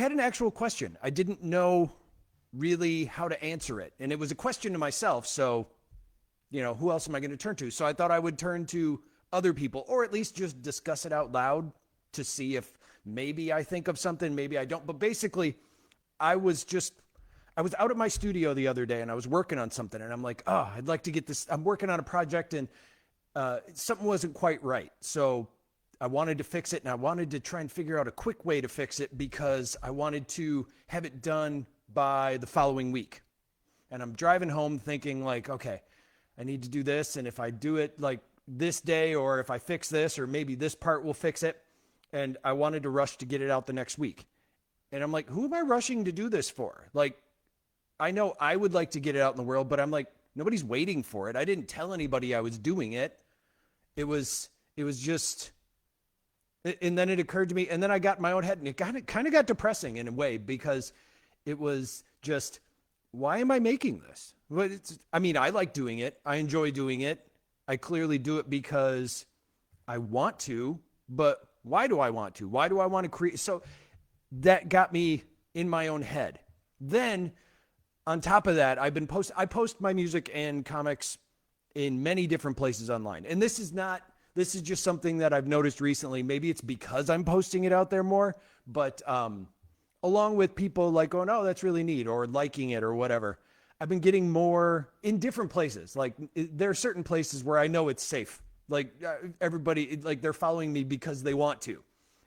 had an actual question. I didn't know really how to answer it. And it was a question to myself. So, who else am I going to turn to? So I thought I would turn to other people, or at least just discuss it out loud to see if maybe I think of something, maybe I don't. But basically, I was out at my studio the other day and I was working on something and I'm like, oh, I'd like to get this. I'm working on a project and something wasn't quite right. So I wanted to fix it and I wanted to try and figure out a quick way to fix it because I wanted to have it done by the following week. And I'm driving home thinking like, okay, I need to do this. And if I do it like this day, or if I fix this, or maybe this part will fix it. And I wanted to rush to get it out the next week. And I'm like, who am I rushing to do this for? Like, I know I would like to get it out in the world, but I'm like, nobody's waiting for it. I didn't tell anybody I was doing it. It was just, and then it occurred to me, and then I got in my own head, and it kind of got depressing in a way because it was just, why am I making this? Well, I like doing it. I enjoy doing it. I clearly do it because I want to, but why do I want to? Why do I want to create? So that got me in my own head. Then on top of that, I post my music and comics in many different places online. And this is just something that I've noticed recently. Maybe it's because I'm posting it out there more, but along with people like going, oh, that's really neat, or liking it or whatever, I've been getting more in different places. Like there are certain places where I know it's safe. Like everybody, like they're following me because they want to.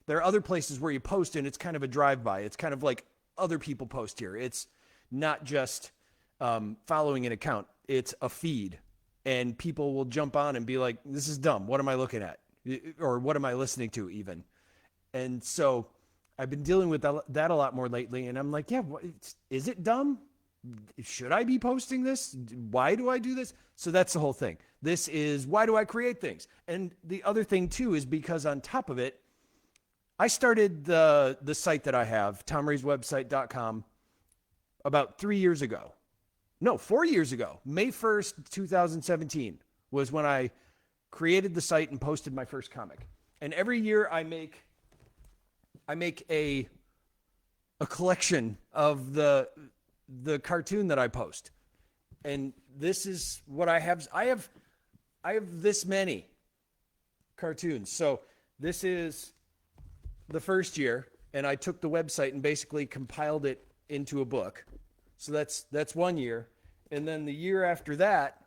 There are other places where you post and it's kind of a drive-by. It's kind of like other people post here. It's not just following an account. It's a feed. And people will jump on and be like, this is dumb. What am I looking at? Or what am I listening to even? And so I've been dealing with that a lot more lately. And I'm like, yeah, is it dumb? Should I be posting this? Why do I do this? So that's the whole thing. This is, why do I create things? And the other thing too is because on top of it, I started the site that I have, tomrayswebsite.com, about 3 years ago. No, 4 years ago. May 1st, 2017 was when I created the site and posted my first comic. And every year I make a collection of the cartoon that I post. And this is what I have. I have this many cartoons. So this is the first year, and I took the website and basically compiled it into a book. So that's 1 year. And then the year after that,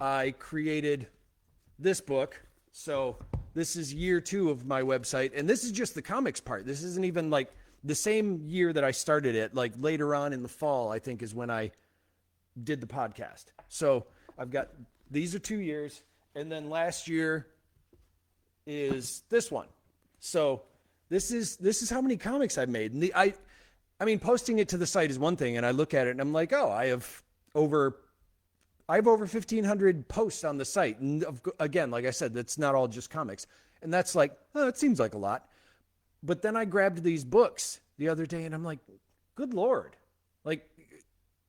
I created this book. So this is year 2 of my website. And this is just the comics part. This isn't even like the same year that I started it. Like later on in the fall, I think is when I did the podcast. So I've got, these are 2 years. And then last year is this one. So this is how many comics I've made. And I mean, posting it to the site is one thing, and I look at it and I'm like, oh, I have over 1,500 posts on the site. And again, like I said, that's not all just comics. And that's like, oh, it seems like a lot. But then I grabbed these books the other day and I'm like, good Lord, like,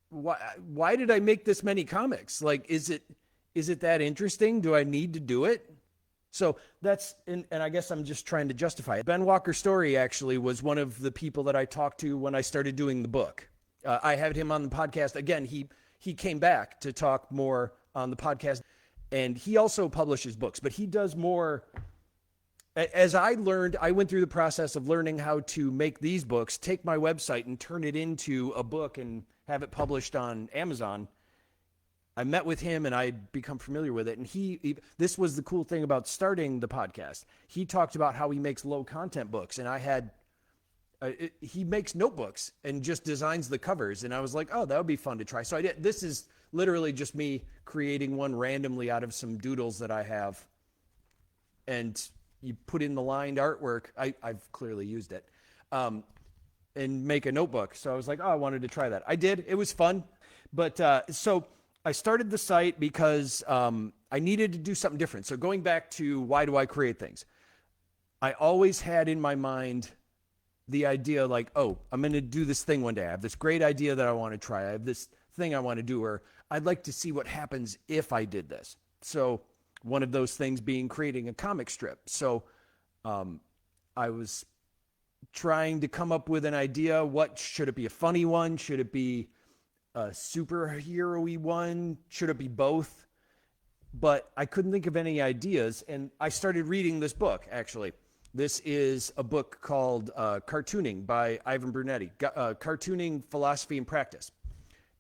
why did I make this many comics? Like, is it that interesting? Do I need to do it? So that's, and I guess I'm just trying to justify it. Ben Walker Story actually was one of the people that I talked to when I started doing the book. I had him on the podcast. Again, he came back to talk more on the podcast, and he also publishes books, but he does more. As I went through the process of learning how to make these books, take my website and turn it into a book and have it published on Amazon. I met with him and I'd become familiar with it. And this was the cool thing about starting the podcast. He talked about how he makes low content books, and he makes notebooks and just designs the covers. And I was like, oh, that would be fun to try. So I did. This is literally just me creating one randomly out of some doodles that I have. And you put in the lined artwork. I've clearly used it, and make a notebook. So I was like, oh, I wanted to try that. I did. It was fun. But so I started the site because I needed to do something different. So going back to why do I create things? I always had in my mind the idea like, oh, I'm going to do this thing one day. I have this great idea that I want to try. I have this thing I want to do, or I'd like to see what happens if I did this. So one of those things being creating a comic strip. So I was trying to come up with an idea. What should it be? A funny one? Should it be a superhero-y one? Should it be both? But I couldn't think of any ideas. And I started reading this book, actually. This is a book called Cartooning by Ivan Brunetti, Cartooning Philosophy and Practice.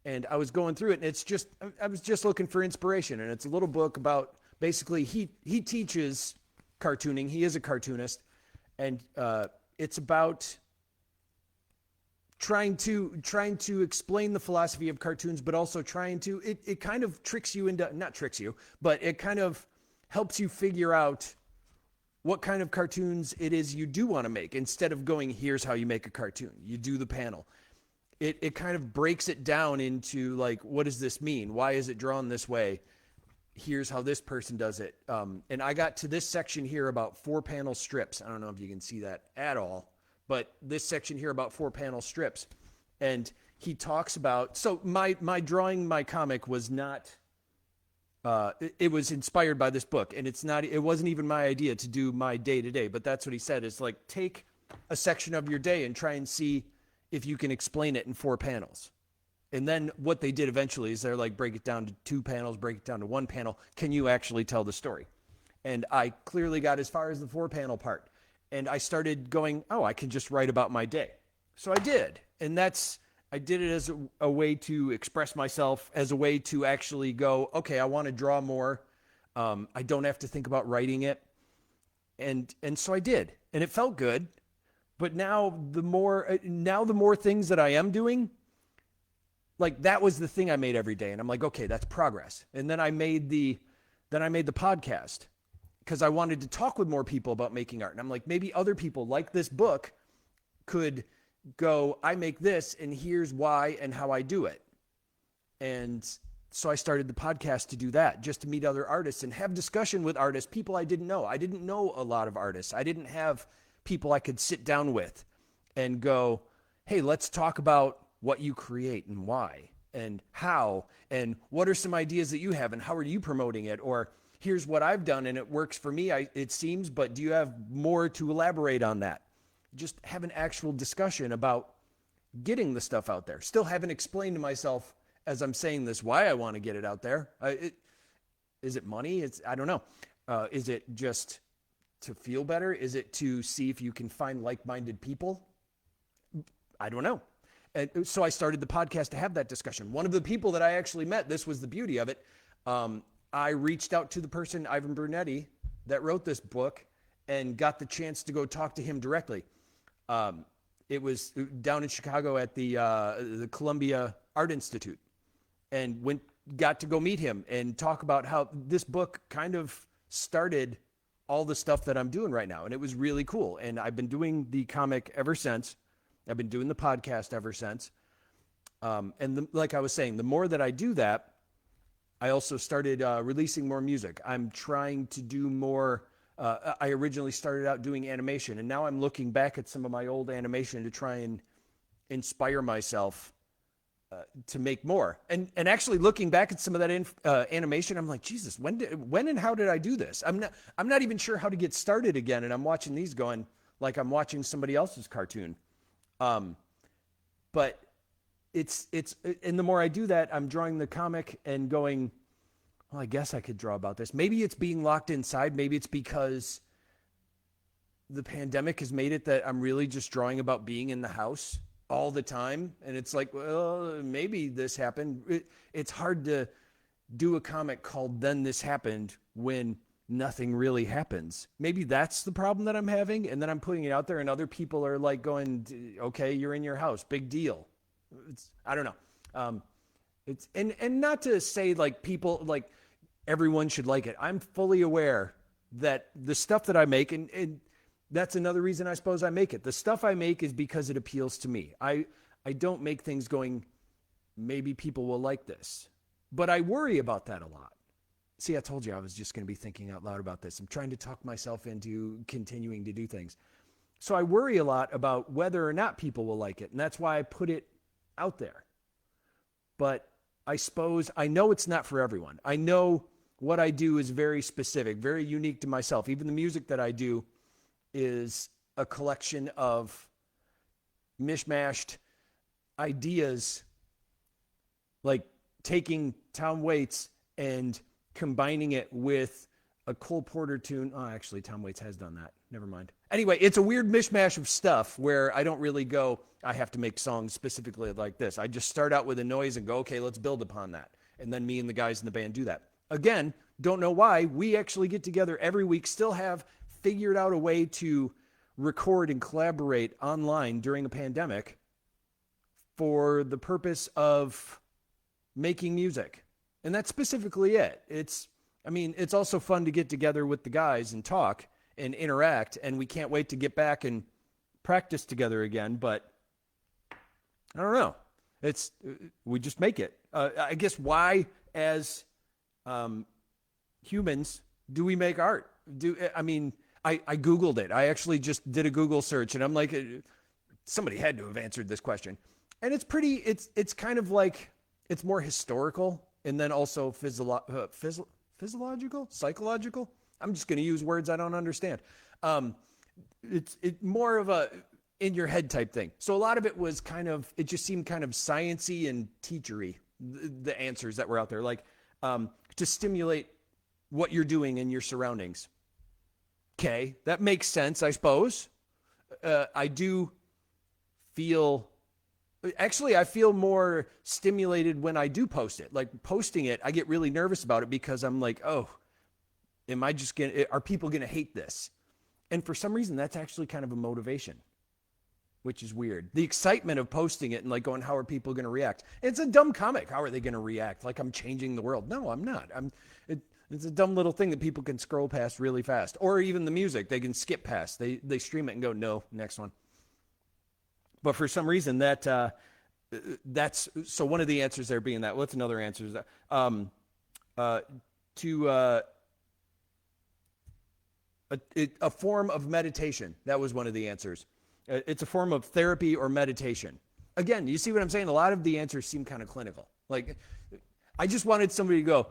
And I was going through it, and I was just looking for inspiration. And it's a little book about, basically, he teaches cartooning. He is a cartoonist. And it's about trying to explain the philosophy of cartoons, but also it kind of tricks you into, not tricks you, but it kind of helps you figure out what kind of cartoons it is you do want to make. Instead of going, here's how you make a cartoon, you do the panel. It kind of breaks it down into, like, what does this mean? Why is it drawn this way? Here's how this person does it. And I got to this section here about 4-panel strips. I don't know if you can see that at all, but this section here about 4-panel strips. And he talks about, so my drawing my comic was not, it was inspired by this book, and it wasn't even my idea to do my day-to-day, but that's what he said, is like, take a section of your day and try and see if you can explain it in 4 panels. And then what they did eventually is they're like, break it down to 2 panels, break it down to 1 panel. Can you actually tell the story? And I clearly got as far as the 4-panel part. And I started going, oh, I can just write about my day. So I did. And I did it as a way to express myself, as a way to actually go, okay, I want to draw more. I don't have to think about writing it. And so I did. And it felt good. But now the more things that I am doing, like, that was the thing I made every day. And I'm like, okay, that's progress. And then I made the podcast because I wanted to talk with more people about making art. And I'm like, maybe other people like this book could go, I make this, and here's why and how I do it. And so I started the podcast to do that, just to meet other artists and have discussion with artists, people I didn't know. I didn't know a lot of artists. I didn't have people I could sit down with and go, hey, let's talk about what you create and why and how, and what are some ideas that you have and how are you promoting it? Or here's what I've done and it works for me, it seems, but do you have more to elaborate on that? Just have an actual discussion about getting the stuff out there. Still haven't explained to myself as I'm saying this why I want to get it out there. Is it money? I don't know. Is it just to feel better? Is it to see if you can find like-minded people? I don't know. And so I started the podcast to have that discussion. One of the people that I actually met, this was the beauty of it. I reached out to the person, Ivan Brunetti, that wrote this book, and got the chance to go talk to him directly. It was down in Chicago at the Columbia Art Institute, and got to go meet him and talk about how this book kind of started all the stuff that I'm doing right now. And it was really cool. And I've been doing the comic ever since. I've been doing the podcast ever since. Like I was saying, the more that I do that, I also started releasing more music. I'm trying to do more. I originally started out doing animation, and now I'm looking back at some of my old animation to try and inspire myself to make more. And actually looking back at some of that animation, I'm like, Jesus, when and how did I do this? I'm not even sure how to get started again. And I'm watching these going like I'm watching somebody else's cartoon. But and the more I do that, I'm drawing the comic and going, well, I guess I could draw about this. Maybe it's being locked inside. Maybe it's because the pandemic has made it that I'm really just drawing about being in the house all the time. And it's like, well, maybe this happened. It's hard to do a comic called Then This Happened when nothing really happens. Maybe that's the problem that I'm having. And then I'm putting it out there and other people are like going, okay, you're in your house. Big deal. I don't know. And not to say like people, like everyone should like it. I'm fully aware that the stuff that I make, and that's another reason I suppose I make it. The stuff I make is because it appeals to me. I don't make things going, maybe people will like this. But I worry about that a lot. See, I told you I was just going to be thinking out loud about this. I'm trying to talk myself into continuing to do things. So I worry a lot about whether or not people will like it. And that's why I put it out there. But I suppose I know it's not for everyone. I know what I do is very specific, very unique to myself. Even the music that I do is a collection of mishmashed ideas, like taking Tom Waits and combining it with a Cole Porter tune. Oh, actually, Tom Waits has done that. Never mind. Anyway, it's a weird mishmash of stuff where I don't really go, I have to make songs specifically like this. I just start out with a noise and go, okay, let's build upon that. And then me and the guys in the band do that. Again, don't know why. We actually get together every week, still have figured out a way to record and collaborate online during a pandemic for the purpose of making music. And that's specifically it. It's also fun to get together with the guys and talk and interact, and we can't wait to get back and practice together again, but I don't know. We just make it. I guess why, as humans, do we make art? I Googled it. I actually just did a Google search, and I'm like, somebody had to have answered this question. And it's kind of like, it's more historical and then also physiological, psychological. I'm just going to use words I don't understand. It's more of a in your head type thing. So a lot of it was it just seemed kind of sciencey and teachery, the answers that were out there, like to stimulate what you're doing in your surroundings. Okay, that makes sense, I suppose. I feel more stimulated when I do post it. Like posting it, I get really nervous about it because I'm like, oh, are people going to hate this? And for some reason, that's actually kind of a motivation, which is weird. The excitement of posting it and like going, how are people going to react? It's a dumb comic. How are they going to react? Like I'm changing the world. No, I'm not. It's a dumb little thing that people can scroll past really fast. Or even the music, they can skip past. They stream it and go, no, next one. But for some reason, that's so one of the answers there being that. What's another answer? Is that a form of meditation. That was one of the answers. It's a form of therapy or meditation. Again, you see what I'm saying? A lot of the answers seem kind of clinical. Like, I just wanted somebody to go,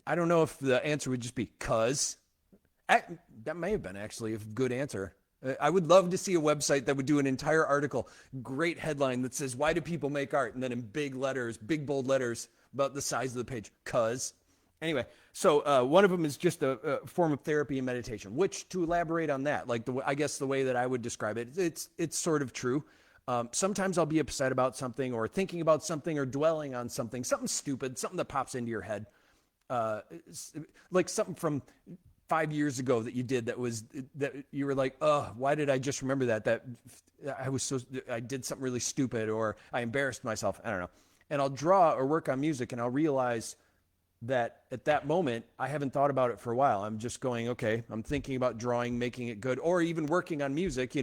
I don't know if the answer would just be 'cause. That may have been actually a good answer. I would love to see a website that would do an entire article, great headline that says, why do people make art? And then in big letters, big bold letters, about the size of the page, 'cause. Anyway, so one of them is just a form of therapy and meditation, which, to elaborate on that, like I guess the way that I would describe it, it's sort of true. Sometimes I'll be upset about something or thinking about something or dwelling on something stupid, something that pops into your head, like something from 5 years ago that you did that you were like, oh, why did I just remember that I did something really stupid or I embarrassed myself. I don't know. And I'll draw or work on music and I'll realize that at that moment, I haven't thought about it for a while. I'm just going, okay, I'm thinking about drawing, making it good, or even working on music,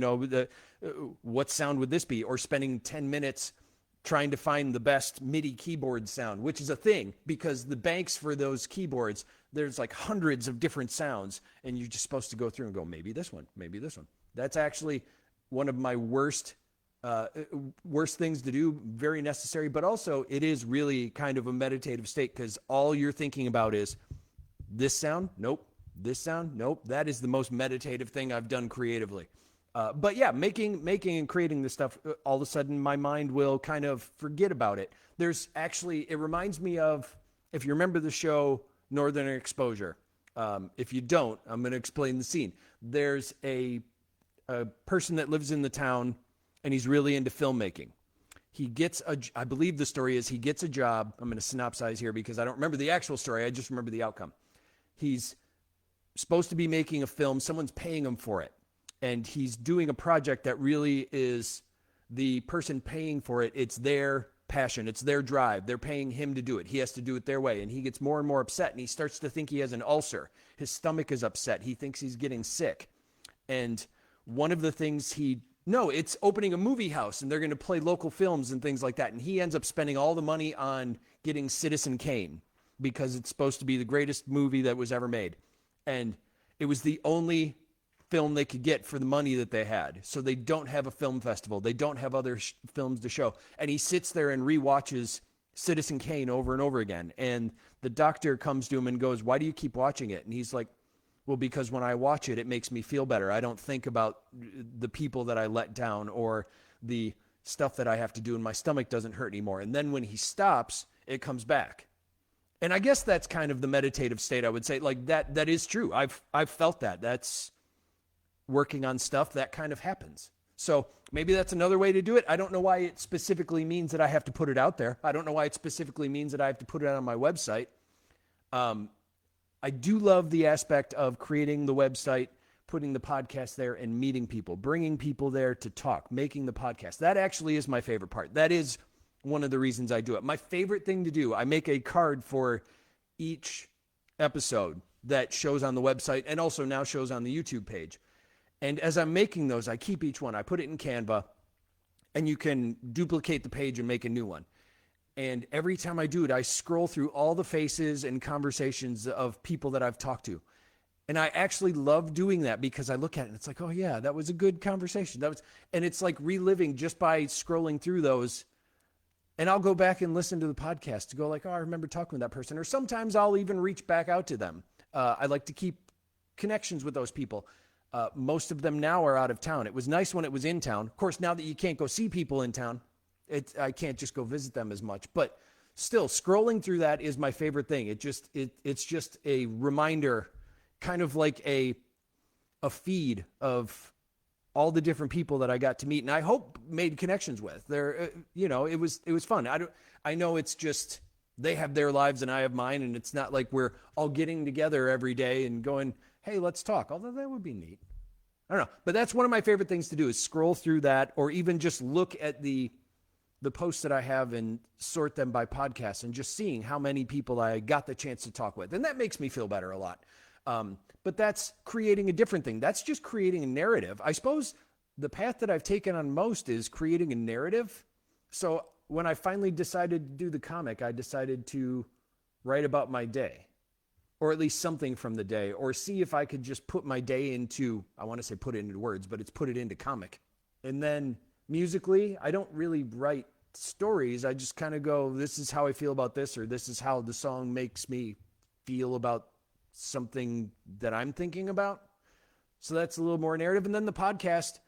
what sound would this be? Or spending 10 minutes trying to find the best MIDI keyboard sound, which is a thing because the banks for those keyboards, there's like hundreds of different sounds and you're just supposed to go through and go, maybe this one, maybe this one. That's actually one of my worst things to do, very necessary, but also it is really kind of a meditative state because all you're thinking about is this sound, nope, this sound, nope. That is the most meditative thing I've done creatively. But yeah, making and creating this stuff, all of a sudden my mind will kind of forget about it. It reminds me of, if you remember the show Northern Exposure. If you don't, I'm going to explain the scene. There's a person that lives in the town and he's really into filmmaking. I believe the story is he gets a job. I'm going to synopsize here because I don't remember the actual story. I just remember the outcome. He's supposed to be making a film. Someone's paying him for it. And he's doing a project that really is the person paying for it. It's their passion. It's their drive. They're paying him to do it. He has to do it their way. And he gets more and more upset. And he starts to think he has an ulcer. His stomach is upset. He thinks he's getting sick. And one of the things it's opening a movie house and they're going to play local films and things like that. And he ends up spending all the money on getting Citizen Kane because it's supposed to be the greatest movie that was ever made. And it was the only film they could get for the money that they had. So they don't have a film festival. They don't have other films to show. And he sits there and rewatches Citizen Kane over and over again. And the doctor comes to him and goes, why do you keep watching it? And he's like, Well, because when I watch it, it makes me feel better. I don't think about the people that I let down or the stuff that I have to do, and my stomach doesn't hurt anymore. And then when he stops, it comes back. And I guess that's kind of the meditative state, I would say. Like that is true. I've felt that. That's working on stuff that kind of happens. So maybe that's another way to do it. I don't know why it specifically means that I have to put it out there. I don't know why it specifically means that I have to put it on my website. I do love the aspect of creating the website, putting the podcast there, and meeting people, bringing people there to talk, making the podcast. That actually is my favorite part. That is one of the reasons I do it. My favorite thing to do, I make a card for each episode that shows on the website and also now shows on the YouTube page. And as I'm making those, I keep each one. I put it in Canva, and you can duplicate the page and make a new one. And every time I do it, I scroll through all the faces and conversations of people that I've talked to. And I actually love doing that because I look at it and it's like, oh yeah, that was a good conversation. And it's like reliving just by scrolling through those. And I'll go back and listen to the podcast to go like, oh, I remember talking with that person. Or sometimes I'll even reach back out to them. I like to keep connections with those people. Most of them now are out of town. It was nice when it was in town. Of course, now that you can't go see people in town, I can't just go visit them as much. But still, scrolling through that is my favorite thing. It's just a reminder, kind of like a feed of all the different people that I got to meet, and I hope made connections with. It was fun. I know it's just they have their lives and I have mine, and it's not like we're all getting together every day and going, hey, let's talk. Although that would be neat. I don't know, but that's one of my favorite things to do is scroll through that, or even just look at the posts that I have and sort them by podcasts and just seeing how many people I got the chance to talk with. And that makes me feel better a lot. But that's creating a different thing. That's just creating a narrative. I suppose the path that I've taken on most is creating a narrative. So when I finally decided to do the comic, I decided to write about my day, or at least something from the day, or see if I could just put my day into, I want to say put it into words, but it's put it into comic. And then musically, I don't really write stories. I just kind of go, this is how I feel about this, or this is how the song makes me feel about something that I'm thinking about. So that's a little more narrative. And then the podcast.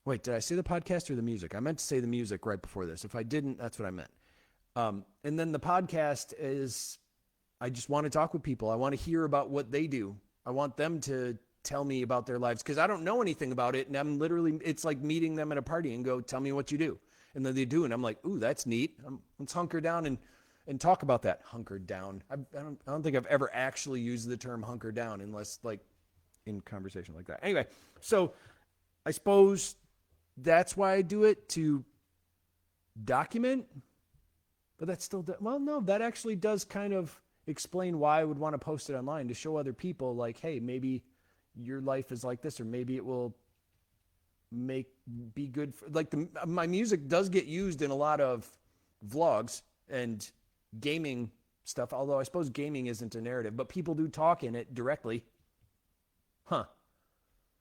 Wait, did I say the podcast or the music? I meant to say the music right before this. If I didn't, that's what I meant. And then the podcast is, I just want to talk with people. I want to hear about what they do. I want them to tell me about their lives because I don't know anything about it. And I'm literally, it's like meeting them at a party and go, tell me what you do. And then they do. And I'm like, ooh, that's neat. Let's hunker down and talk about that. Hunker down. I don't think I've ever actually used the term hunker down unless like in conversation like that. Anyway, so I suppose that's why I do it, to document. But that's still, well, no, that actually does kind of explain why I would want to post it online, to show other people like, hey, maybe your life is like this, or maybe it will be good for, like my music does get used in a lot of vlogs and gaming stuff, although I suppose gaming isn't a narrative, but people do talk in it directly.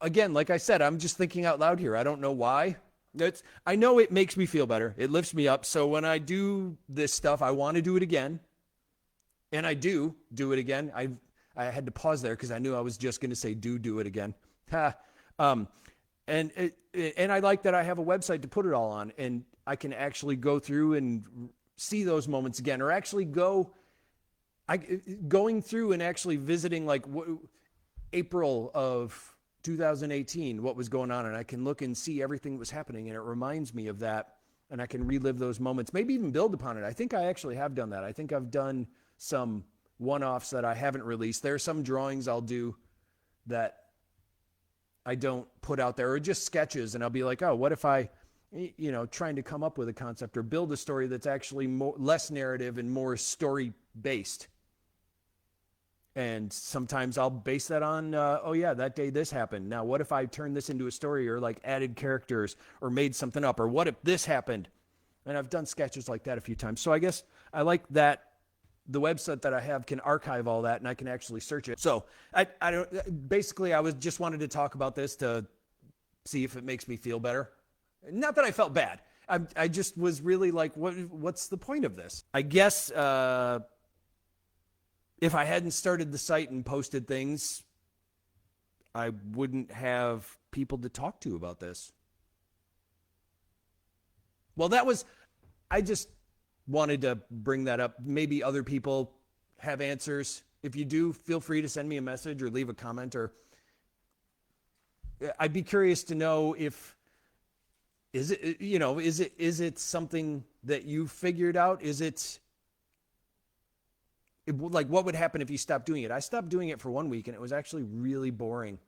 Again, like I said, I'm just thinking out loud here. I don't know why. I know it makes me feel better. It lifts me up. So when I do this stuff, I want to do it again. And I do it again. I had to pause there because I knew I was just going to say do it again. And I like that I have a website to put it all on, and I can actually go through and see those moments again, or actually going through and actually visiting like April of 2018, what was going on, and I can look and see everything that was happening, and it reminds me of that, and I can relive those moments, maybe even build upon it. I think I actually have done that. I think I've done some one-offs that I haven't released. There are some drawings I'll do that I don't put out there, or just sketches, and I'll be like, oh, what if I, trying to come up with a concept or build a story that's actually less narrative and more story-based. And sometimes I'll base that on, that day this happened. Now, what if I turned this into a story, or like added characters or made something up, or what if this happened? And I've done sketches like that a few times. So I guess I like that the website that I have can archive all that, and I can actually search it. So I just wanted to talk about this to see if it makes me feel better. Not that I felt bad. I just was really like, what's the point of this? I guess, if I hadn't started the site and posted things, I wouldn't have people to talk to about this. Well, I just wanted to bring that up. Maybe other people have answers. If you do, feel free to send me a message or leave a comment, or I'd be curious to know is it something that you figured out? Like, what would happen if you stopped doing it? I stopped doing it for 1 week, and it was actually really boring.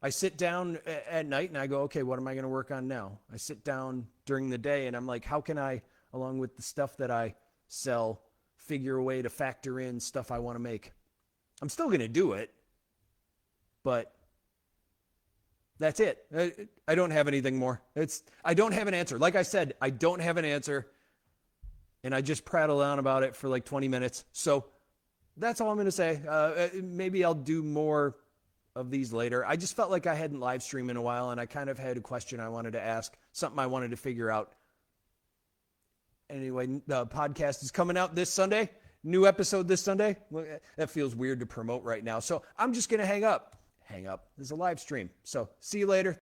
I sit down at night and I go, okay, what am I going to work on now? I sit down during the day and I'm like, how can I, along with the stuff that I sell, figure a way to factor in stuff I want to make? I'm still going to do it, but that's it. I don't have anything more. I don't have an answer. Like I said, I don't have an answer, and I just prattle on about it for like 20 minutes. So that's all I'm going to say. Maybe I'll do more of these later. I just felt like I hadn't live streamed in a while, and I kind of had a question I wanted to ask, something I wanted to figure out. Anyway, the podcast is coming out this Sunday. New episode this Sunday. That feels weird to promote right now. So I'm just going to hang up. There's a live stream. So see you later.